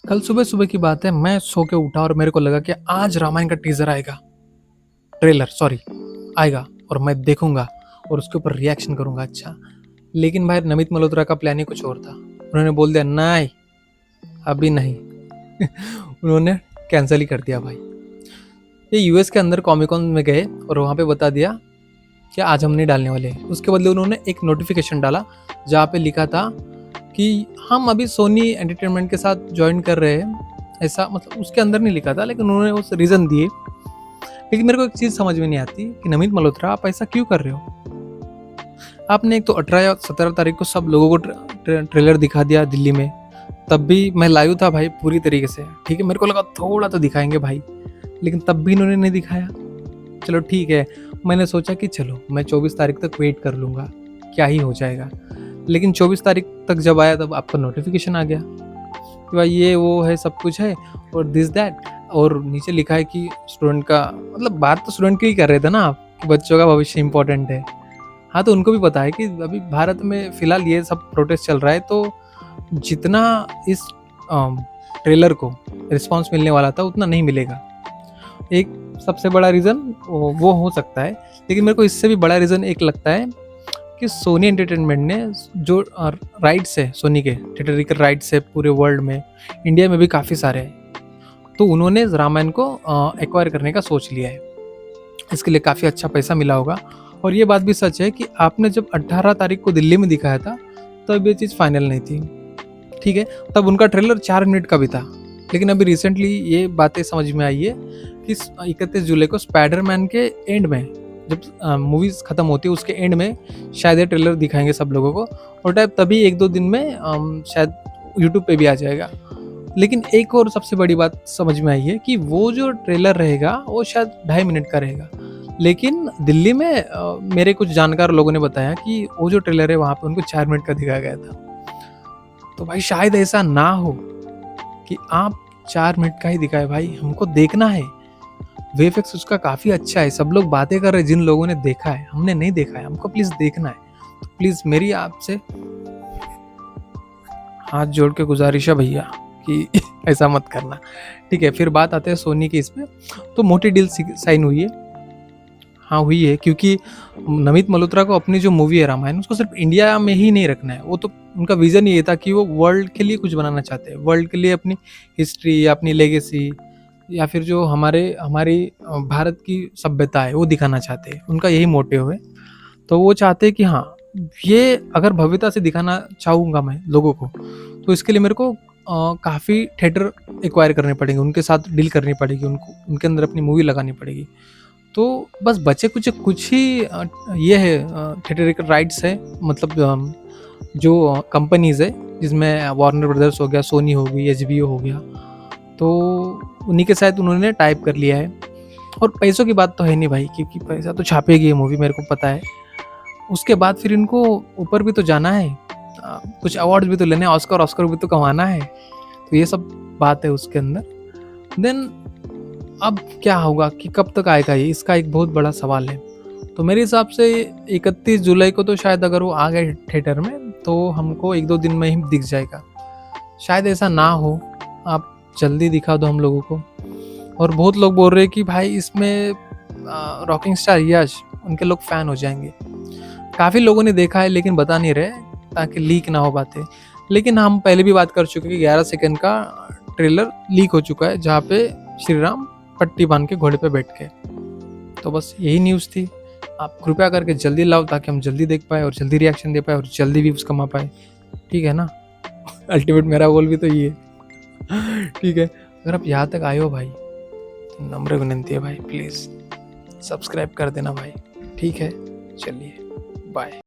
कल सुबह-सुबह की बात है, मैं सो के उठा और मेरे को लगा कि आज रामायण का टीज़र आएगा, ट्रेलर सॉरी आएगा और मैं देखूँगा और उसके ऊपर रिएक्शन करूँगा अच्छा। लेकिन भाई नमित मल्होत्रा का प्लान ही कुछ और था। उन्होंने बोल दिया नहीं, अभी नहीं। उन्होंने कैंसल ही कर दिया भाई। ये यूएस के अंदर कॉमिक-कॉन में गए और वहाँ पे बता दिया कि आज हम नहीं डालने वाले। उसके बदले उन्होंने एक नोटिफ़िकेशन डाला जहाँ पे लिखा था कि हम अभी सोनी एंटरटेनमेंट के साथ जॉइन कर रहे हैं। ऐसा मतलब उसके अंदर नहीं लिखा था लेकिन उन्होंने उस रीज़न दिए। लेकिन मेरे को एक चीज़ समझ में नहीं आती कि नमित मल्होत्रा आप ऐसा क्यों कर रहे हो? आपने एक तो 18 या 17 तारीख को सब लोगों को ट्रेलर दिखा दिया दिल्ली में, तब भी मैं लाइव था भाई पूरी तरीके से, ठीक है? मेरे को लगा थोड़ा तो दिखाएँगे भाई, लेकिन तब भी इन्होंने नहीं दिखाया। चलो ठीक है, मैंने सोचा कि चलो मैं 24 तारीख तक वेट कर लूँगा, क्या ही हो जाएगा। लेकिन 24 तारीख तक जब आया तब आपका नोटिफ़िकेशन आ गया कि भाई ये वो है, सब कुछ है और दिस दैट, और नीचे लिखा है कि स्टूडेंट का मतलब बात तो स्टूडेंट की ही कर रहे थे ना आप, कि बच्चों का भविष्य इम्पोर्टेंट है। हाँ, तो उनको भी पता है कि अभी भारत में फ़िलहाल ये सब प्रोटेस्ट चल रहा है, तो जितना इस ट्रेलर को रिस्पॉन्स मिलने वाला था उतना नहीं मिलेगा। एक सबसे बड़ा रीज़न वो हो सकता है, लेकिन मेरे को इससे भी बड़ा रीज़न एक लगता है कि सोनी एंटरटेनमेंट ने जो राइट्स है, सोनी के थिएटरिकल राइट्स है पूरे वर्ल्ड में, इंडिया में भी काफ़ी सारे हैं, तो उन्होंने रामायण को एक्वायर करने का सोच लिया है। इसके लिए काफ़ी अच्छा पैसा मिला होगा और ये बात भी सच है कि आपने जब 18 तारीख को दिल्ली में दिखाया था, तब ये चीज़ फाइनल नहीं थी, ठीक है? तब उनका ट्रेलर 4 मिनट का भी था, लेकिन अभी रिसेंटली ये बातें समझ में आई है कि 31 जुलाई को स्पाइडरमैन के एंड में, जब मूवीज़ ख़त्म होती है उसके एंड में शायद ये ट्रेलर दिखाएँगे सब लोगों को, और टाइप तभी 1-2 दिन में शायद यूट्यूब पे भी आ जाएगा। लेकिन एक और सबसे बड़ी बात समझ में आई है कि वो जो ट्रेलर रहेगा वो शायद 2.5 मिनट का रहेगा। लेकिन दिल्ली में मेरे कुछ जानकार लोगों ने बताया कि वो जो ट्रेलर है वहाँ पे उनको 4 मिनट का दिखाया गया था। तो भाई शायद ऐसा ना हो कि आप 4 मिनट का ही दिखाएँ भाई, हमको देखना है। वीएफएक्स उसका काफ़ी अच्छा है, सब लोग बातें कर रहे हैं जिन लोगों ने देखा है, हमने नहीं देखा है, हमको प्लीज़ देखना है। तो प्लीज़ मेरी आपसे हाथ जोड़ के गुज़ारिश है भैया कि ऐसा मत करना, ठीक है? फिर बात आते हैं सोनी की इसमें, तो मोटी डील साइन हुई है। हाँ, हुई है क्योंकि नमित मल्होत्रा को अपनी जो मूवी है रामायण, उसको सिर्फ़ इंडिया में ही नहीं रखना है, वो तो उनका विज़न ये था कि वो वर्ल्ड के लिए कुछ बनाना चाहते हैं, वर्ल्ड के लिए अपनी हिस्ट्री या अपनी लेगेसी या फिर जो हमारी भारत की सभ्यता है वो दिखाना चाहते हैं, उनका यही मोटिव है। तो वो चाहते हैं कि हाँ, ये अगर भव्यता से दिखाना चाहूँगा मैं लोगों को, तो इसके लिए मेरे को काफ़ी थिएटर एक्वायर करने पड़ेंगे, उनके साथ डील करनी पड़ेगी, उनको उनके अंदर अपनी मूवी लगानी पड़ेगी। तो बस बचे कुछ ही ये है थिएटर राइट्स है, मतलब जो कंपनीज़ है जिसमें वार्नर ब्रदर्स हो गया, सोनी हो गई, एचबीओ हो गया, तो उन्हीं के साथ उन्होंने टाइप कर लिया है। और पैसों की बात तो है नहीं भाई, क्योंकि पैसा तो छापेगी ये मूवी, मेरे को पता है। उसके बाद फिर इनको ऊपर भी तो जाना है, कुछ अवार्ड्स भी तो लेने हैं, ऑस्कर भी तो कमाना है, तो ये सब बात है उसके अंदर। देन अब क्या होगा कि कब तक आएगा ये, इसका एक बहुत बड़ा सवाल है। तो मेरे हिसाब से 31 जुलाई को तो शायद अगर वो आ गए थिएटर में तो हमको 1-2 दिन में ही दिख जाएगा। शायद ऐसा ना हो, आप जल्दी दिखा दो हम लोगों को। और बहुत लोग बोल रहे हैं कि भाई इसमें रॉकिंग स्टार यश, उनके लोग फ़ैन हो जाएँगे। काफ़ी लोगों ने देखा है लेकिन बता नहीं रहे ताकि लीक ना हो बातें। लेकिन हम पहले भी बात कर चुके हैं कि 11 सेकंड का ट्रेलर लीक हो चुका है जहाँ पे श्री राम पट्टी बांध के घोड़े पे बैठ के। तो बस यही न्यूज़ थी। आप कृपया करके जल्दी लाओ ताकि हम जल्दी देख पाएँ और जल्दी रिएक्शन दे पाएँ और जल्दी व्यूज़ कमा पाएँ। ठीक है ना? अल्टीमेट मेरा गोल भी तो ये है। ठीक है? अगर आप यहाँ तक आए हो भाई, तो नम्र विनंती है भाई, प्लीज़ सब्सक्राइब कर देना भाई। ठीक है? चलिए, बाय।